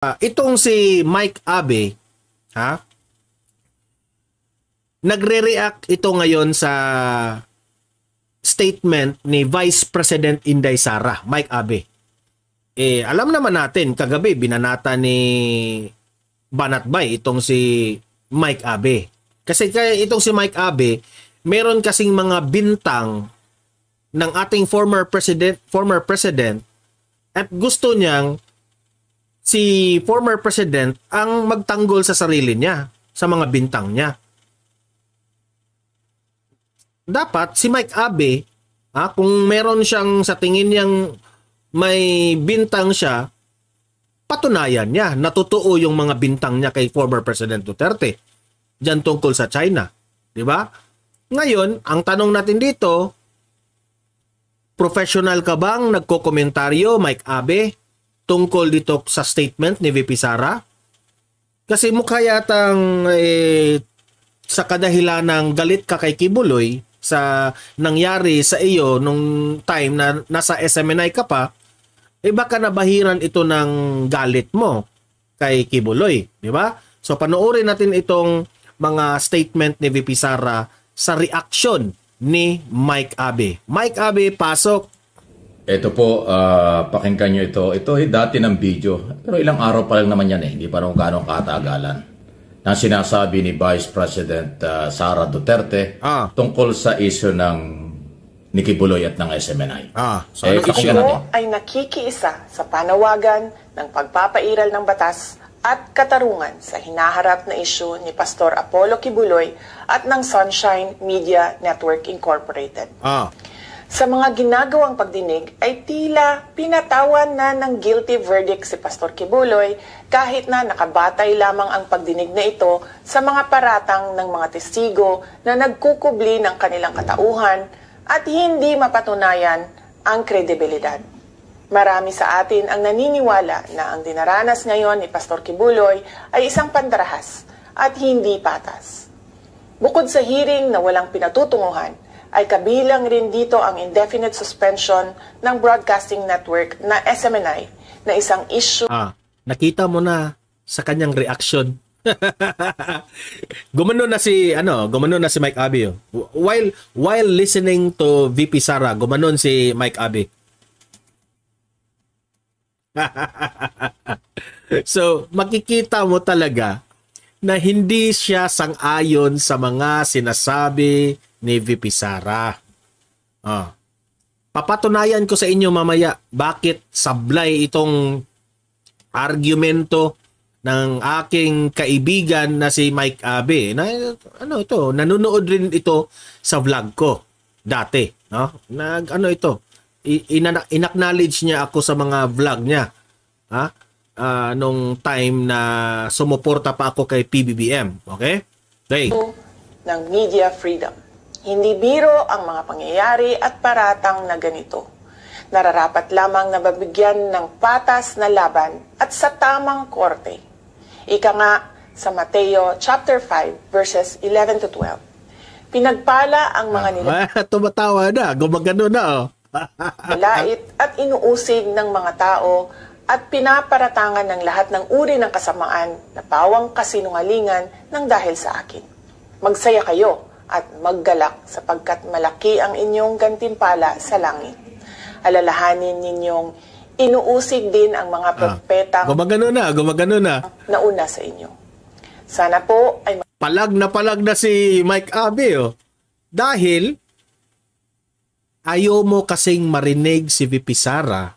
Itong si Mike Abe, nagre-react ito ngayon sa statement ni Vice President Inday Sara, Mike Abe. Alam naman natin, kagabi binanata ni Banatbay itong si Mike Abe. Kasi itong si Mike Abe, meron kasing mga bintang ng ating former president at gusto niyang si former president ang magtanggol sa sarili niya, sa mga bintang niya. Dapat si Mike Abe, kung meron siyang sa tingin niyang may bintang siya, patunayan niya na totoo yung mga bintang niya kay former President Duterte diyan tungkol sa China. Di ba? Ngayon, ang tanong natin dito, professional ka bang nagkokomentaryo, Mike Abe, tungkol dito sa statement ni VP Sara? Kasi mukha yatang sa kadahilan ng galit ka kay Kibuloy sa nangyari sa iyo nung time na nasa SMNI ka pa, baka nabahiran ito ng galit mo kay Kibuloy, di ba? So panoorin natin itong mga statement ni VP Sara sa reaction ni Mike Abe. Mike Abe, pasok. Ito po, pakinggan nyo ito. Ito ay dati ng video. Pero ilang araw pa lang naman yan Hindi pa rin gano'ng katagalan. Na sinasabi ni Vice President Sara Duterte tungkol sa issue ng Nikki Buloy at ng SMNI. So ito ay nakikiisa sa panawagan ng pagpapairal ng batas at katarungan sa hinaharap na issue ni Pastor Apollo Kibuloy at ng Sunshine Media Network Incorporated. Sa mga ginagawang pagdinig ay tila pinatawan na ng guilty verdict si Pastor Kibuloy kahit na nakabatay lamang ang pagdinig na ito sa mga paratang ng mga testigo na nagkukubli ng kanilang katauhan at hindi mapatunayan ang kredibilidad. Marami sa atin ang naniniwala na ang dinaranas ngayon ni Pastor Kibuloy ay isang pandarahas at hindi patas. Bukod sa hearing na walang pinatutunguhan, ay kabilang rin dito ang indefinite suspension ng broadcasting network na SMNI na isang issue. Nakita mo na sa kanyang reaction. Gumano na si Mike Abe. While listening to VP Sara, gumanon si Mike Abe. So, makikita mo talaga na hindi siya sang-ayon sa mga sinasabi ni VP Sara. Papatunayan ko sa inyo mamaya bakit sablay itong argumento ng aking kaibigan na si Mike Abe. Nanonood rin ito sa vlog ko dati, no? Inacknowledge niya ako sa mga vlog niya. Nung time na sumuporta pa ako kay PBBM, okay? Ng media freedom. Hindi biro ang mga pangyayari at paratang na ganito. Nararapat lamang na mabigyan ng patas na laban at sa tamang korte. Ika nga sa Mateo chapter 5 verses 11 to 12. Pinagpala ang mga tumatawa na, gumagano na lait at inuusig ng mga tao at pinaparatangan ng lahat ng uri ng kasamaan na pawang kasinungalingan ng dahil sa akin. Magsaya kayo at maggalak sapagkat malaki ang inyong gantimpala sa langit. Alalahanin ninyong inuusig din ang mga propetang gumagano na nauna sa inyo. Sana po ay palag na si Mike Abe dahil ayaw mo kasing marinig si VP Sara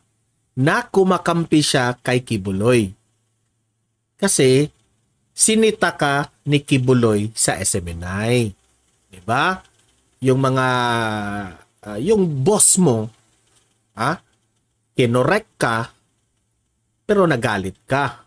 na kumakampi siya kay Kibuloy. Kasi sinita ka ni Kibuloy sa SMNI. Diba? Yung mga yung boss mo kinorek ka pero nagalit ka.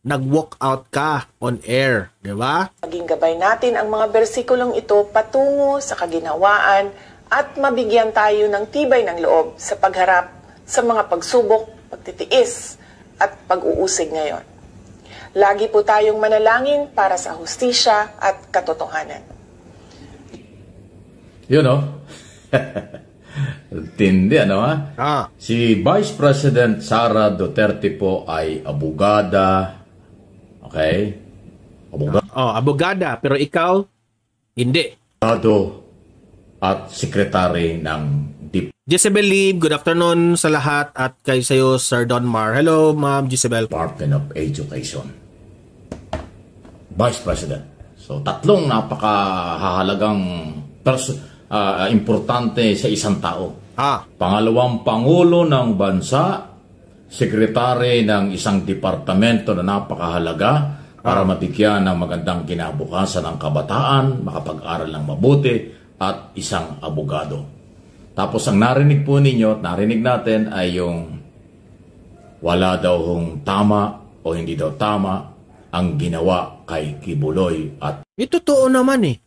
Nag-walk out ka on air, diba? Maging gabay natin ang mga bersikulong ito patungo sa kaginawaan at mabigyan tayo ng tibay ng loob sa pagharap sa mga pagsubok, pagtitiis at pag-uusig ngayon. Lagi po tayong manalangin para sa hustisya at katotohanan. Tindi, Si Vice President Sara Duterte po ay abogada, Okay? Abogada, pero ikaw, hindi. Abogado at sekretary ng Jezebel Lee, good afternoon sa lahat at kay sayo, Sir Don Mar. Hello, Ma'am Jezebel. Department of Education. Vice President. So, tatlong napakahalagang importante sa isang tao. Pangalawang Pangulo ng Bansa, sekretary ng isang departamento na napakahalaga para mabigyan ng magandang kinabukasan ng kabataan, makapag-aral ng mabuti, at isang abogado. Tapos ang narinig po ninyo at narinig natin ay yung wala daw hong tama o hindi daw tama ang ginawa kay Kibuloy at... Totoo naman eh.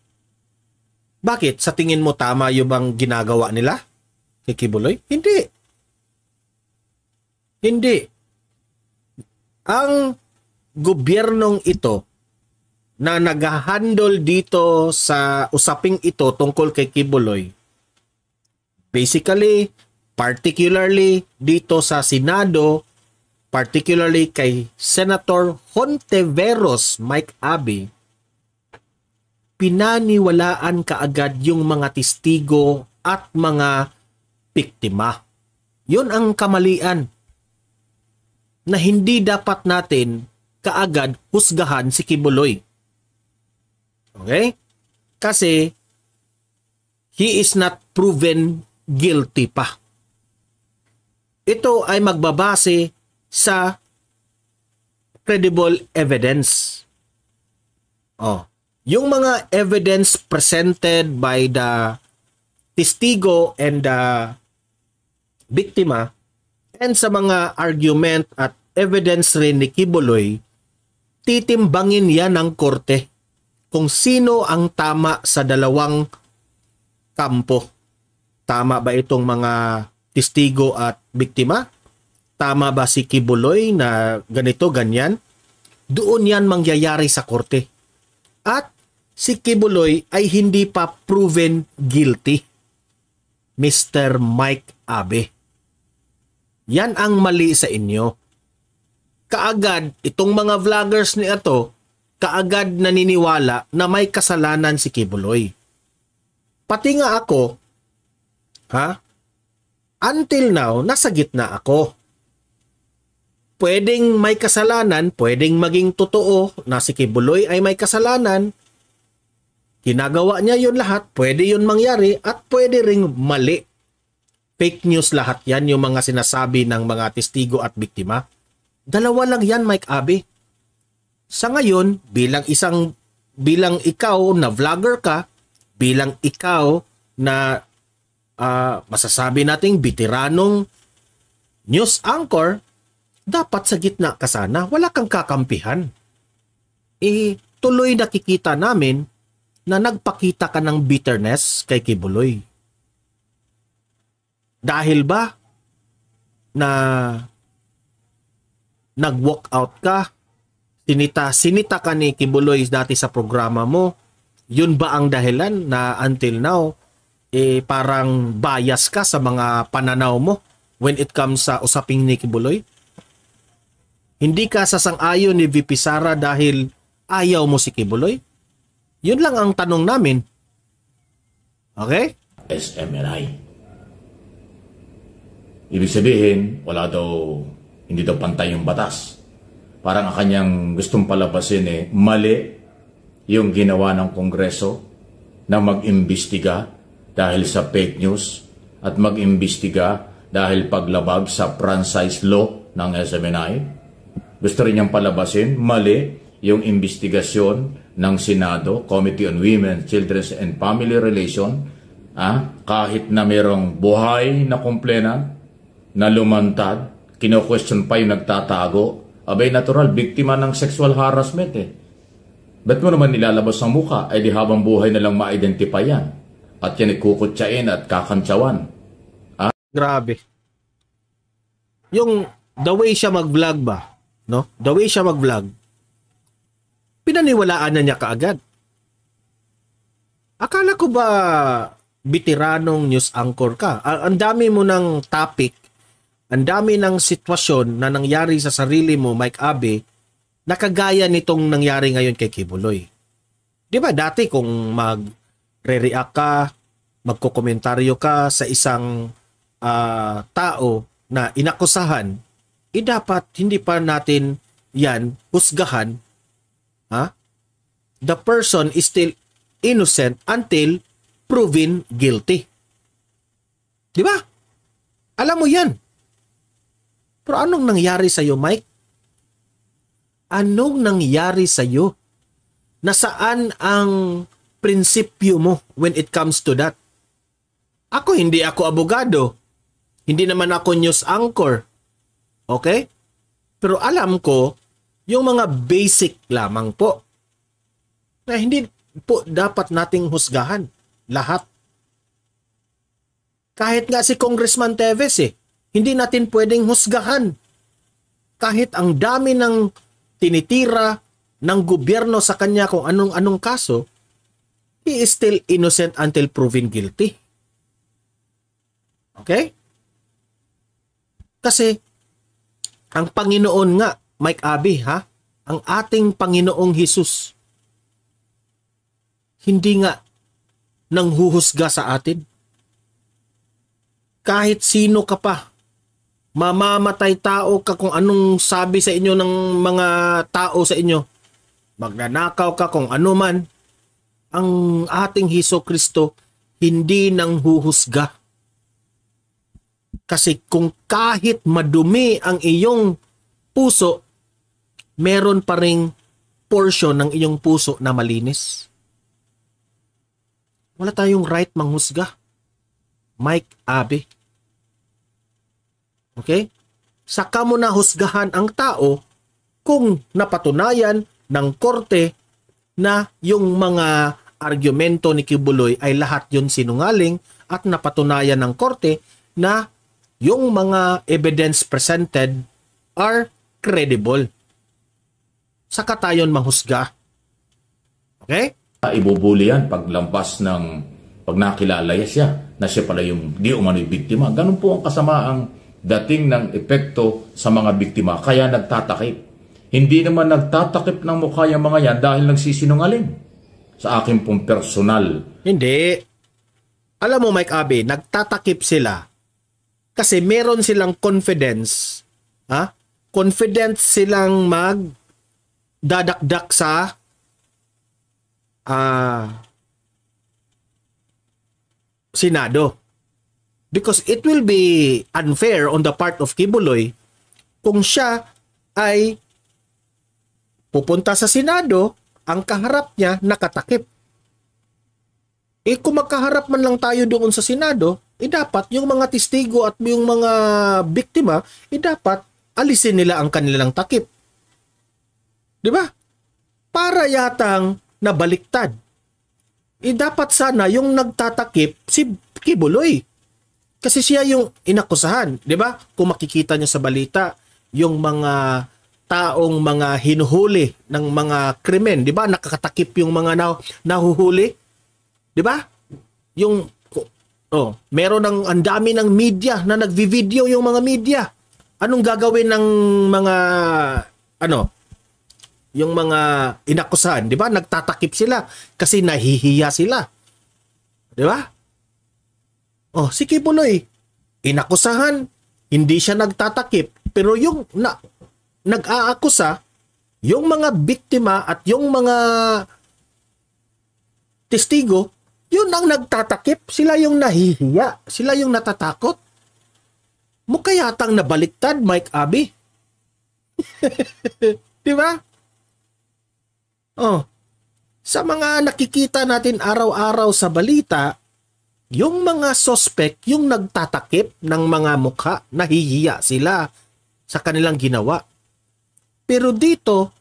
Bakit? Sa tingin mo tama yung bang ginagawa nila kay Kibuloy? Hindi. Hindi. Ang gobyernong ito na nag-handle dito sa usaping ito tungkol kay Kibuloy, basically, particularly dito sa Senado, particularly kay Senator Hontiveros, Mike Abe, pinaniwalaan kaagad yung mga testigo at mga biktima. Yun ang kamalian na hindi dapat natin kaagad husgahan si Kibuloy. Okay? Kasi he is not proven guilty pa. Ito ay magbabase sa credible evidence. Yung mga evidence presented by the testigo and the biktima and sa mga argument at evidence rin ni Kibuloy, titimbangin yan ng korte kung sino ang tama sa dalawang kampo. Tama ba itong mga testigo at biktima? Tama ba si Kibuloy na ganito, ganyan? Doon yan mangyayari sa korte. At si Kibuloy ay hindi pa proven guilty. Mr. Mike Abe. Yan ang mali sa inyo. Kaagad, itong mga vloggers ni ito, kaagad naniniwala na may kasalanan si Kibuloy. Pati nga ako, until now, nasa gitna ako. Pwedeng may kasalanan, pwedeng maging totoo na si Kibuloy ay may kasalanan. Ginagawa niya yun lahat, pwede yun mangyari at pwede ring mali. Fake news lahat yan, yung mga sinasabi ng mga testigo at biktima. Dalawa lang yan, Mike Abe. Sa ngayon, bilang ikaw na vlogger ka, bilang ikaw na masasabi nating veteranong news anchor, dapat sa gitna ka sana, wala kang kakampihan. Tuloy nakikita namin na nagpakita ka ng bitterness kay Kibuloy. Dahil ba na nag-walk out ka, sinita ka ni Kibuloy dati sa programa mo, yun ba ang dahilan na until now, parang bias ka sa mga pananaw mo when it comes sa usaping ni Kibuloy? Hindi ka sasang-ayon ni VP Sara dahil ayaw mo si Kibuloy? Yun lang ang tanong namin. Okay? SMNI. Ibig sabihin, hindi daw pantay yung batas. Parang ang kanyang gustong palabasin mali yung ginawa ng Kongreso na mag-imbestiga dahil sa fake news at mag-imbestiga dahil paglabag sa franchise law ng SMNI. Gusto rin niyang palabasin, mali yung investigasyon ng Senado, Committee on Women, Children and Family Relation, kahit na mayroong buhay na complainant na lumantad, kino-question pa yung nagtatago, abay natural, biktima ng sexual harassment Ba't mo naman nilalabas ang muka? Ay di habang buhay na lang ma-identify yan. At yan ikukutsain at kakantsawan. Grabe. Yung the way siya mag-vlog ba? No? The way siya mag-vlog, pinaniwalaan na niya kaagad. Akala ko ba veteranong news anchor ka? Ang dami mo ng topic, ang dami ng sitwasyon na nangyari sa sarili mo, Mike Abe, Nakagaya nitong nangyari ngayon kay Kibuloy. Di ba dati kung mag-react ka, magkokomentaryo ka sa isang tao na inakusahan, dapat hindi pa natin yan husgahan. Ha? The person is still innocent until proven guilty. Di ba? Alam mo yan. Pero anong nangyari sa'yo, Mike? Anong nangyari sa'yo? Nasaan ang prinsipyo mo when it comes to that? Hindi ako abogado. Hindi naman ako news anchor. Okay? Pero alam ko, yung mga basic lamang po, na hindi po dapat nating husgahan. Lahat. Kahit nga si Congressman Teves hindi natin pwedeng husgahan. Kahit ang dami ng tinitira ng gobyerno sa kanya kung anong kaso, he is still innocent until proven guilty. Okay? Kasi, ang Panginoon nga, Mike Abby, ang ating Panginoong Hesus, hindi nga nanghuhusga sa atin. Kahit sino ka pa, mamamatay tao ka kung anong sabi sa inyo ng mga tao sa inyo, magnanakaw ka kung ano man, ang ating Hesus Kristo hindi nanghuhusga. Kasi kung kahit madumi ang iyong puso, meron pa ring portion ng iyong puso na malinis. Wala tayong right manghusga. Mike Abby. Okay? Saka mo na husgahan ang tao kung napatunayan ng korte na yung mga argumento ni Kibuloy ay lahat yun sinungaling at napatunayan ng korte na yung mga evidence presented are credible. Saka tayo manghusga. Okay? Ibubuli yan pag nakilala siya na siya pala yung di umano'y biktima. Ganun po ang kasamaang dating ng epekto sa mga biktima. Kaya nagtatakip. Hindi naman nagtatakip ng mukha yung mga yan dahil nagsisinungaling. Sa akin pong personal. Hindi. Alam mo, Mike Abby, nagtatakip sila kasi meron silang confidence. Confident silang magdadakdak sa Senado. Because it will be unfair on the part of Kibuloy kung siya ay pupunta sa Senado, ang kaharap niya nakatakip. Kung magkaharap man lang tayo doon sa Senado, dapat yung mga testigo at yung mga biktima, dapat alisin nila ang kanilang takip. Di ba? Para yatang nabaliktad. Dapat sana yung nagtatakip si Kibuloy. Kasi siya yung inakusahan. Di ba? Kung makikita nyo sa balita, yung mga taong mga hinuhuli ng mga krimen, di ba? Nakakatakip yung mga nahuhuli. Di ba? Yung, meron ang dami ng media na nagvi-video yung mga media. Anong gagawin ng mga, yung mga inakusahan, di ba? Nagtatakip sila kasi nahihiya sila. Di ba? Si Kibuloy, inakusahan, hindi siya nagtatakip, pero yung nag-aakusa, yung mga biktima at yung mga testigo, yun ang nagtatakip, sila yung nahihiya, sila yung natatakot. Mukha yatang nabaliktad, Mike Abby. Di ba? Sa mga nakikita natin araw-araw sa balita, yung mga suspect, yung nagtatakip ng mga mukha, nahihiya sila sa kanilang ginawa. Pero dito,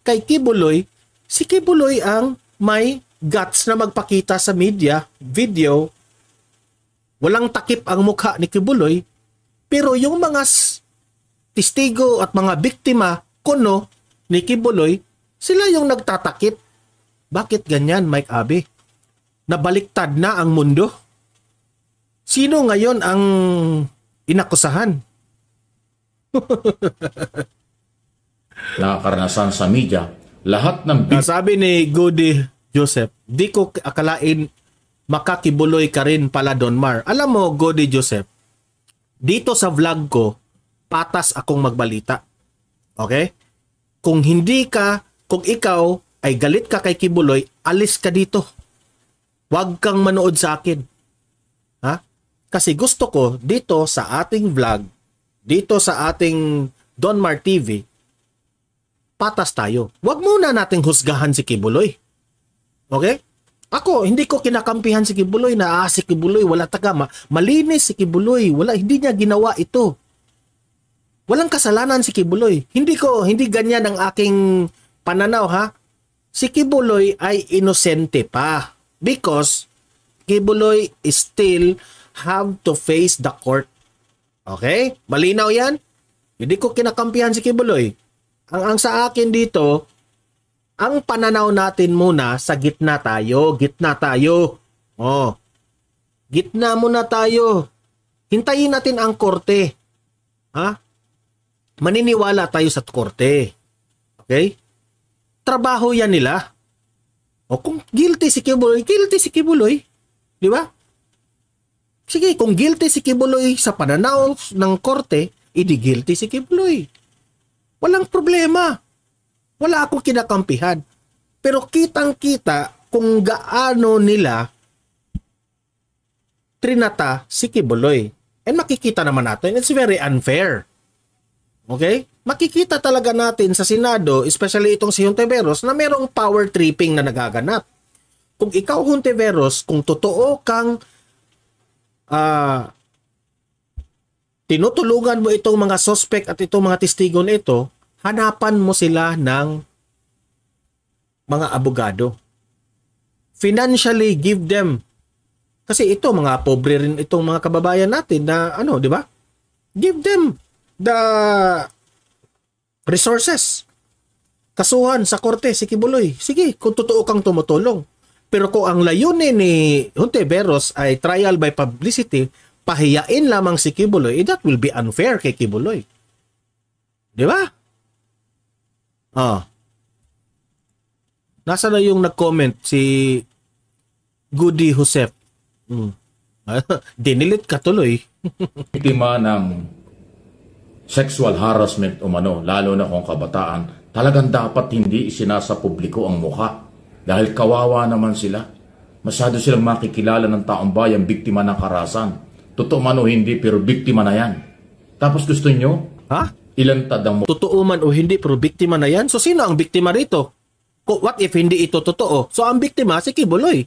kay Kibuloy, si Kibuloy ang may guts na magpakita sa media, video, walang takip ang mukha ni Kibuloy, pero yung mga testigo at mga biktima, kuno, ni Kibuloy, sila yung nagtatakip. Bakit ganyan, Mike Abby? Nabaliktad na ang mundo? Sino ngayon ang inakusahan? Nakakaranasan sa media, lahat ng Sabi ni Goody Joseph, di ko akalain makakibuloy ka rin pala, Don Mar. Alam mo, Goody Joseph, dito sa vlog ko, patas akong magbalita. Okay? Kung ikaw ay galit ka kay Kibuloy, alis ka dito. Huwag kang manood sa akin. Ha? Kasi gusto ko dito sa ating vlog, dito sa ating Don Mar TV, patas tayo. Huwag muna nating husgahan si Kibuloy. Okay? Ako, hindi ko kinakampihan si Kibuloy na si Kibuloy, wala malinis si Kibuloy, hindi niya ginawa ito. Walang kasalanan si Kibuloy. Hindi ganyan ang aking pananaw, ha? Si Kibuloy ay inosente pa because Kibuloy still have to face the court. Okay? Malinaw yan? Hindi ko kinakampihan si Kibuloy. Ang sa akin dito, ang pananaw natin muna sa gitna tayo. Oh. Gitna muna tayo. Hintayin natin ang korte. Ha? Maniniwala tayo sa korte. Okay? Trabaho yan nila. O kung guilty si Kibuloy. Di ba? Sige, kung guilty si Kibuloy sa pananaw ng korte, idi guilty si Kibuloy. Walang problema. Wala akong kinakampihan. Pero kitang-kita kung gaano nila trinata si Kibuloy. And makikita naman natin, it's very unfair. Okay? Makikita talaga natin sa Senado, especially itong si Hontiveros, na merong power tripping na nagaganap. Kung ikaw, Hontiveros, kung totoo kang tinutulungan mo itong mga suspect at itong mga testigo na ito, hanapan mo sila ng mga abogado. Financially, give them. Kasi ito, mga pobre rin itong mga kababayan natin na, di ba? Give them the resources. Kasuhan sa korte si Kibuloy. Sige, kung totoo kang tumutulong. Pero kung ang layunin ni Hontiveros ay trial by publicity, pahiyain lamang si Kibuloy, that will be unfair kay Kibuloy. Di ba? Nasa na yung nag-comment si Goody Joseph? Dinilit ka tuloy. biktima ng sexual harassment umano, lalo na kung kabataan, talagang dapat hindi isinasa publiko ang mukha. Dahil kawawa naman sila. Masyado silang makikilala ng taong bayan biktima ng karahasan. Totoo man o hindi, pero biktima na yan. Tapos gusto nyo? Ha? Ilantad ang totoo man o hindi, pero biktima na yan? So sino ang biktima rito? What if hindi ito totoo? So ang biktima si Kibuloy.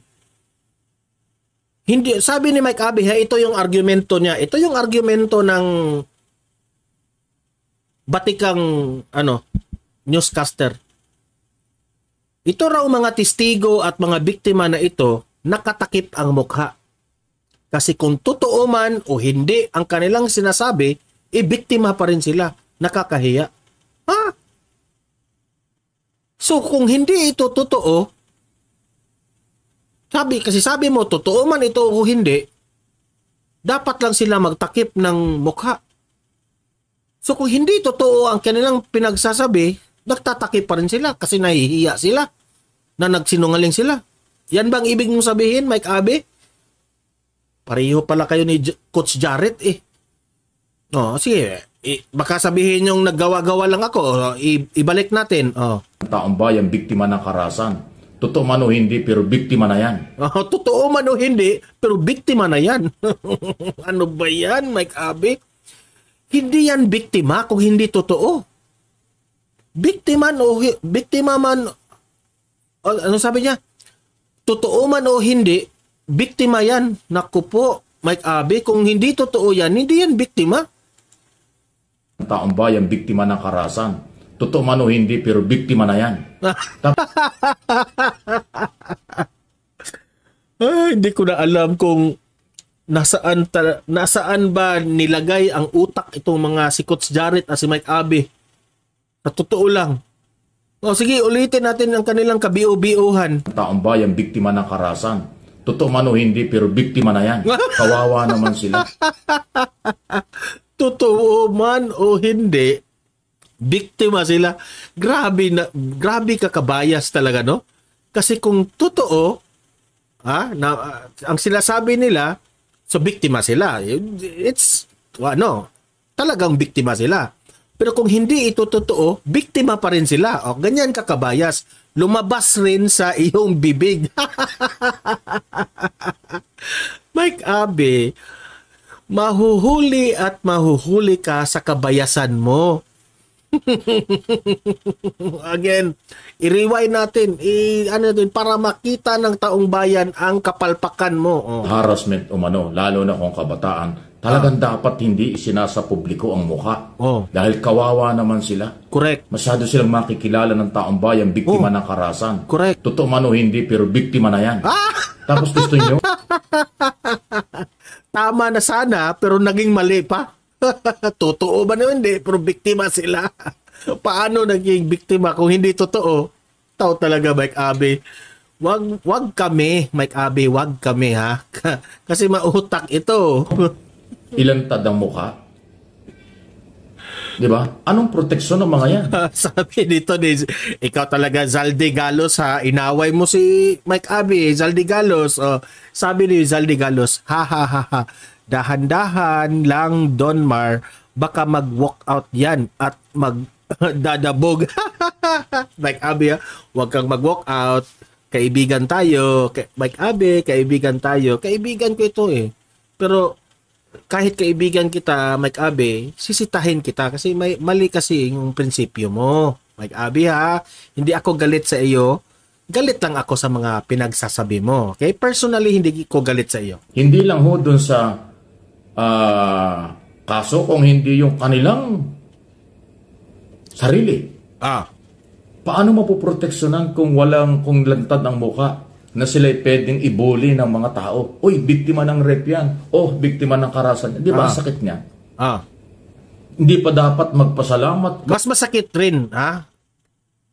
Hindi, sabi ni Mike Abe, ito yung argumento niya. Ito yung argumento ng batikang newscaster. Ito raw mga testigo at mga biktima na ito, nakatakip ang mukha. Kasi kung totoo man o hindi ang kanilang sinasabi, biktima pa rin sila. Nakakahiya. Ha? So kung hindi ito totoo, sabi mo, totoo man ito o hindi, dapat lang sila magtakip ng mukha. So kung hindi totoo ang kanilang pinagsasabi, nagtatakip pa rin sila kasi nahihiya sila na nagsinungaling sila. Yan bang ibig mong sabihin, Mike Abe? Pareho pala kayo ni Coach Jarrett eh. Sige. Baka sabihin yung naggawa-gawa lang ako. Ibalik natin. Taong bayan, biktima ng karahasan. Totoo man o hindi, pero biktima na yan. Totoo man o hindi, pero biktima na yan. Ano ba yan, Mike Abe? Hindi yan biktima kung hindi totoo. Biktima man, ano sabi niya? Totoo man o hindi, biktima yan. Naku po, Mike Abe, kung hindi totoo yan, hindi yan biktima. Taong bayan, biktima ng karahasan. Totoo man o hindi, pero biktima na yan. Hindi ko na alam kung nasaan ba nilagay ang utak itong mga si Coach Jarrett at si Mike Abe. Sa totoo lang. Sige, ulitin natin ang kanilang kabiyo-biyohan. Taong bayan, biktima ng karahasan. Totoo man o hindi, pero biktima na yan. Kawawa naman sila. Totoo man o hindi, Biktima sila. Grabe ka kabayas talaga, no? Kasi kung totoo, ang sinasabi nila, so biktima sila. It's, talagang biktima sila. Pero kung hindi ito totoo, biktima pa rin sila. O, ganyan ka kabayas. Lumabas rin sa iyong bibig. Mike Abe, mahuhuli at mahuhuli ka sa kabayasan mo. Again, i-rewind natin, para makita ng taong bayan ang kapalpakan mo. Harassment umano, lalo na kung kabataan, talagang dapat hindi isinasa publiko ang mukha. Dahil kawawa naman sila. Correct. Masyado silang makikilala ng taong bayan, biktima ng karahasan. Correct. Totoo man o hindi, pero biktima na yan. Tapos gusto nyo? Tama na sana, pero naging mali pa. Totoo ba naman? Hindi, pero biktima sila. Paano naging biktima kung hindi totoo? Tao talaga, Mike Abe. Wag kami, Mike Abe, wag kami, ha? Kasi mautak ito. Ilan tad ang mukha? Di ba? Anong proteksyon ng mga yan? Sabi dito, ikaw talaga, Zaldi Galos, ha? Inaway mo si Mike Abe, Zaldi Galos. Sabi ni Zaldi Galos, ha. Dahan-dahan lang, Donmar, baka mag-walk out yan at magdadabog. Mike Abe, wag kang mag-walk out. Kaibigan tayo. Mike Abe, kaibigan tayo. Kaibigan ko ito eh. Pero kahit kaibigan kita, Mike Abe, sisitahin kita kasi mali kasi yung prinsipyo mo. Mike Abe, ha? Hindi ako galit sa iyo. Galit lang ako sa mga pinagsasabi mo. Okay? Personally, hindi ko galit sa iyo. Hindi lang ho dun sa kaso kung hindi yung kanilang sarili. Paano mapoproteksyonan kung lantad ang muka na sila'y pwedeng ibuli ng mga tao? Uy, biktima ng rape yan. Biktima ng karahasan. Di ba sakit niya? Hindi pa dapat magpasalamat? Mas masakit rin, ha?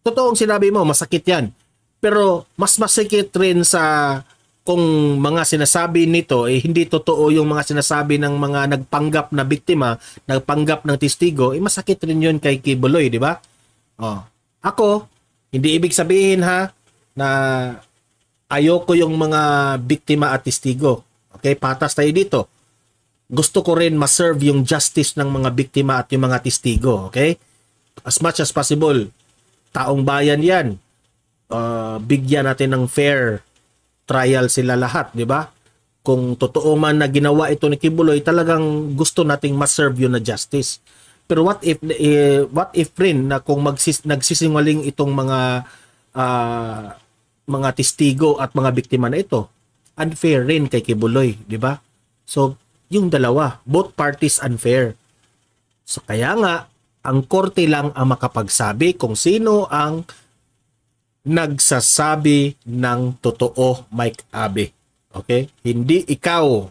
Totoong sinabi mo, masakit yan. Pero mas masakit rin sa kung mga sinasabi nito hindi totoo yung mga sinasabi ng mga nagpanggap na biktima, nagpanggap ng testigo, masakit rin yun kay Kibuloy, di ba? Ako, hindi ibig sabihin na ayoko yung mga biktima at testigo. Okay, patas tayo dito. Gusto ko rin ma-serve yung justice ng mga biktima at yung mga testigo, okay? As much as possible, taong bayan yan. Bigyan natin ng fair trial sila lahat, di ba? Kung totoo man na ginawa ito ni Kibuloy, talagang gusto nating ma-serve yun na justice. Pero what if rin na kung nagsisinungaling itong mga testigo at mga biktima na ito, unfair rin kay Kibuloy, di ba? So, yung dalawa, both parties unfair. So, kaya nga, ang korte lang ang makapagsabi kung sino ang nagsasabi ng totoo, Mike Abe. Okay? Hindi ikaw.